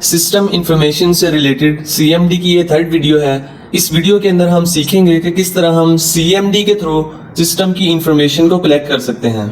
System information से related CMD की ये थर्ड वीडियो है। इस वीडियो के अंदर हम सीखेंगे कि किस तरह हम CMD के थ्रू सिस्टम की इंफॉर्मेशन को कलेक्ट कर सकते हैं।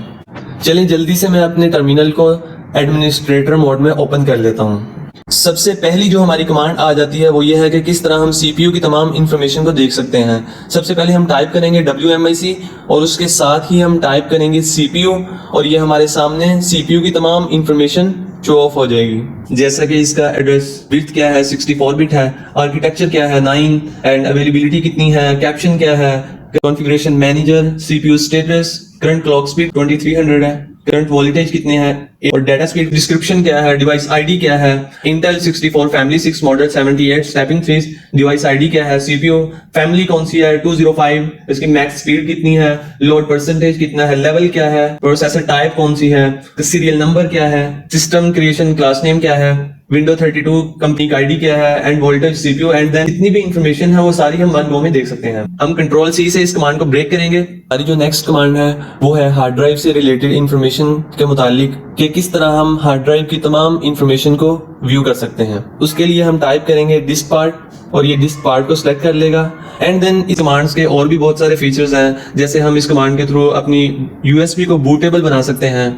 चलिए जल्दी से मैं अपने टर्मिनल को एडमिनिस्ट्रेटर मोड में ओपन कर लेता हूँ। सबसे पहली जो हमारी कमांड आ जाती है वो ये है कि किस तरह हम CPU की तमाम इंफॉर्मेशन को देख सकते हैं। सबसे पहले हम टाइप करेंगे WMIC और उसके साथ ही हम टाइप करेंगे CPU और ये हमारे सामने CPU की तमाम इंफॉर्मेशन शो ऑफ हो जाएगी। जैसा कि इसका एड्रेस बिट क्या है, 64 बिट है, आर्किटेक्चर क्या है 9 एंड अवेलेबिलिटी कितनी है, कैप्शन क्या है, configuration manager, CPU status, current clock speed 2300 है, करंट वोल्टेज कितने हैं और डाटा स्पीड, डिस्क्रिप्शन क्या है, डिवाइस आईडी क्या है, Intel 64 family 6 model 78 snapping 3 device ID क्या है, CPU फैमिली कौन सी है 205, इसकी मैक्स स्पीड कितनी है, लोड परसेंटेज कितना है, लेवल क्या है, प्रोसेसर टाइप कौन सी है, सीरियल नंबर क्या है, सिस्टम क्रिएशन क्लास नेम क्या है, विंडो 32 कंपनी का आईडी क्या है and voltage CPU and then जितनी भी इंफॉर्मेशन है वो सारी हम वन गो में देख सकते हैं। हम कंट्रोल C से इस कमांड को ब्रेक करेंगे। हमारी जो नेक्स्ट कमांड है वो है हार्ड ड्राइव से रिलेटेड इंफॉर्मेशन के मुतालिक कि किस तरह हम हार्ड ड्राइव की तमाम इंफॉर्मेशन को व्यू कर सकते हैं। उसके लिए हम टाइप करेंगे डिस्क पार्ट और ये डिस्क पार्ट को सिलेक्ट कर लेगा एंड देन इस कमांड्स के और भी बहुत सारे फीचर्स हैं, जैसे हम इस कमांड के थ्रू अपनी USB को बूटेबल बना सकते हैं।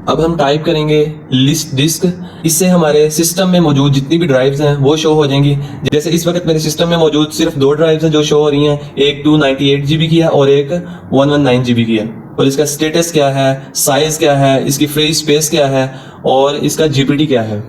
अब हम टाइप करेंगे लिस्ट डिस्क, इससे हमारे सिस्टम में मौजूद जितनी भी ड्राइव्स हैं वो शो हो जाएंगी। जैसे इस वक्त मेरे सिस्टम में मौजूद सिर्फ 2 ड्राइव्स हैं जो शो हो रही हैं, एक 298 GB की है और एक 119 GB की है। और इसका स्टेटस क्या है, साइज क्या है, इसकी फ्री स्पेस क्या है और इसका GPT क्या है।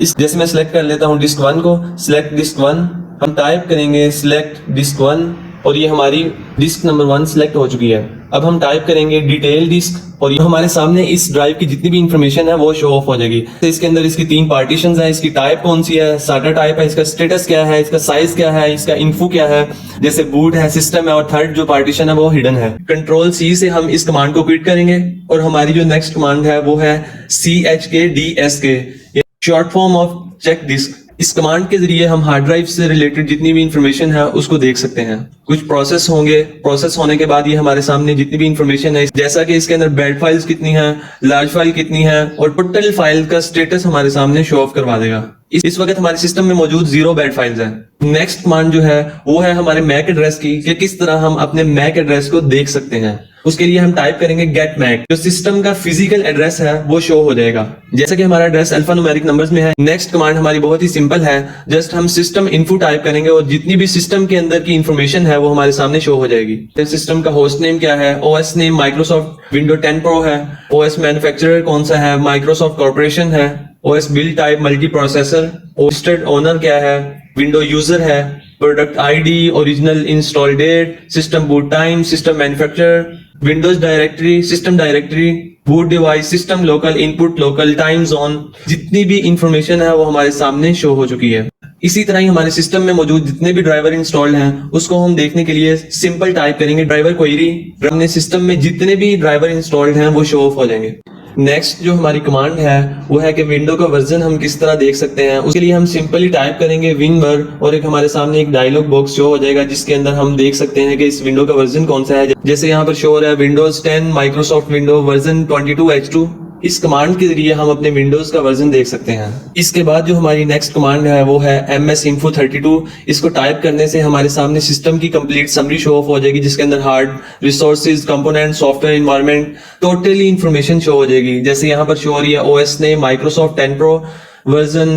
इस जैसे मैं सिलेक्ट कर लेता हूँ डिस्क 1 को, सिलेक्ट डिस्क 1, हम टाइप करेंगे सिलेक्ट डिस्क 1 और ये हमारी डिस्क नंबर 1 सिलेक्ट हो चुकी है। अब हम टाइप करेंगे डिटेल डिस्क और ये हमारे सामने इस ड्राइव की जितनी भी इंफॉर्मेशन है वो शो ऑफ हो जाएगी। तो इसके अंदर इसकी 3 पार्टीशंस हैं, इसकी टाइप कौन सी है, साटा टाइप है, इसका स्टेटस क्या है, इसका साइज क्या है, इसका इन्फो क्या है, जैसे बूट है, सिस्टम है और थर्ड जो पार्टीशन है वो हिडन है। कंट्रोल C से हम इस कमांड को क्विट करेंगे और हमारी जो नेक्स्ट कमांड है वो है CHKDSK, short form of check disk. इस कमांड के जरिए हम हार्ड ड्राइव से रिलेटेड जितनी भी इंफॉर्मेशन है उसको देख सकते हैं। कुछ प्रोसेस होंगे, प्रोसेस होने के बाद ये हमारे सामने जितनी भी इंफॉर्मेशन है, जैसा कि इसके अंदर बैड फाइल्स कितनी हैं, लार्ज फाइल कितनी है और टोटल फाइल का स्टेटस हमारे सामने शो ऑफ करवा देगा। इस वक्त हमारे सिस्टम में मौजूद 0 बैड फाइल्स हैं। नेक्स्ट कमांड जो है वो है हमारे मैक एड्रेस की, कि किस तरह हम अपने मैक एड्रेस को देख सकते हैं। उसके लिए हम टाइप करेंगे गेट मैक, जो सिस्टम का फिजिकल एड्रेस है वो शो हो जाएगा। जैसा कि हमारा एड्रेस अल्फा न्यूमेरिक नंबर्स में है। नेक्स्ट कमांड हमारी बहुत ही सिंपल है, जस्ट हम सिस्टम इन्फो टाइप करेंगे और जितनी भी सिस्टम के अंदर की इंफॉर्मेशन है वो हमारे सामने शो हो जाएगी। सिस्टम का होस्ट नेम क्या है, OS name Microsoft window 10 pro है, OS मैन्युफैक्चरर कौन सा है, माइक्रोसॉफ्ट कॉर्पोरेशन है, OS build type multi processor, hosted owner क्या है, विंडो यूजर है, product ID, original install date, system boot time, system manufacturer, Windows directory, system directory, boot device, system local, input local, time zone, जितनी भी information है वो हमारे सामने show हो चुकी है। इसी तरह ही हमारे सिस्टम में मौजूद जितने भी ड्राइवर इंस्टॉल्ड हैं उसको हम देखने के लिए सिंपल टाइप करेंगे ड्राइवर क्वेरी, अपने सिस्टम में जितने भी ड्राइवर इंस्टॉल्ड हैं वो शो ऑफ हो जाएंगे। नेक्स्ट जो हमारी कमांड है वो है कि विंडो का वर्जन हम किस तरह देख सकते हैं। उसके लिए हम सिंपली टाइप करेंगे WinVer और एक हमारे सामने एक डायलॉग बॉक्स शो हो जाएगा जिसके अंदर हम देख सकते हैं कि इस विंडो का वर्जन कौन सा है। जैसे यहाँ पर शो हो रहा है Windows 10 Microsoft window version 22H2। इस कमांड के जरिए हम अपने विंडोज का वर्जन देख सकते हैं। इसके बाद जो हमारी नेक्स्ट कमांड है वो है MS Info 32। इसको टाइप करने से हमारे सामने सिस्टम की कंप्लीट समरी शो ऑफ हो जाएगी जिसके अंदर hard resources, component, software environment, totally information show हो जाएगी। जैसे यहाँ पर शो हो रही है OS name Microsoft 10 pro, version,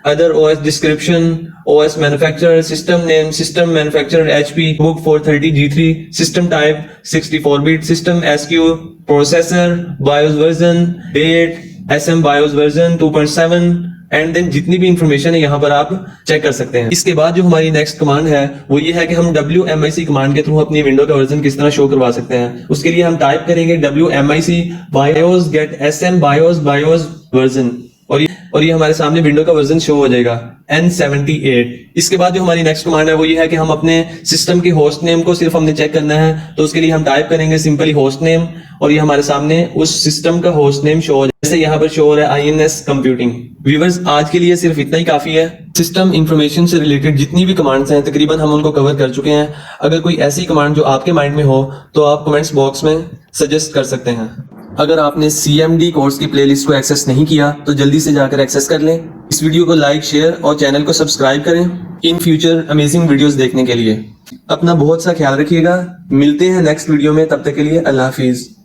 other OS description, OS manufacturer, system name, system manufacturer HP, book 430 G3, system type 64 bit, system SQ, processor, BIOS version, date, SM BIOS version 2.7 and then जितनी भी information है यहाँ पर आप check कर सकते हैं। इसके बाद जो हमारी नेक्स्ट कमांड है वो ये है कि हम WMIC कमांड के थ्रू अपनी विंडो का वर्जन किस तरह शो करवा सकते हैं। उसके लिए हम टाइप करेंगे WMIC BIOS get SM BIOS version और ये हमारे सामने विंडो का वर्जन शो हो जाएगा N78। इसके बाद जो हमारी नेक्स्ट कमांड है वो ये है कि हम अपने सिस्टम के होस्ट नेम को सिर्फ हमने चेक करना है, तो उसके लिए हम टाइप करेंगे सिंपली होस्ट नेम और ये हमारे सामने उस सिस्टम का होस्ट नेम शो हो जाए। जैसे यहाँ पर शो हो रहा है INS कंप्यूटिंग। व्यूअर्स आज के लिए सिर्फ इतना ही काफी है। सिस्टम इंफॉर्मेशन से रिलेटेड जितनी भी कमांड्स हैं तकरीबन हम उनको कवर कर चुके हैं। अगर कोई ऐसी कमांड जो आपके माइंड में हो तो आप कमेंट्स बॉक्स में सजेस्ट कर सकते हैं। अगर आपने CMD कोर्स की प्लेलिस्ट को एक्सेस नहीं किया तो जल्दी से जाकर एक्सेस कर लें। इस वीडियो को लाइक, शेयर और चैनल को सब्सक्राइब करें इन फ्यूचर अमेजिंग वीडियोस देखने के लिए। अपना बहुत सा ख्याल रखिएगा। मिलते हैं नेक्स्ट वीडियो में, तब तक के लिए अल्लाह हाफिज।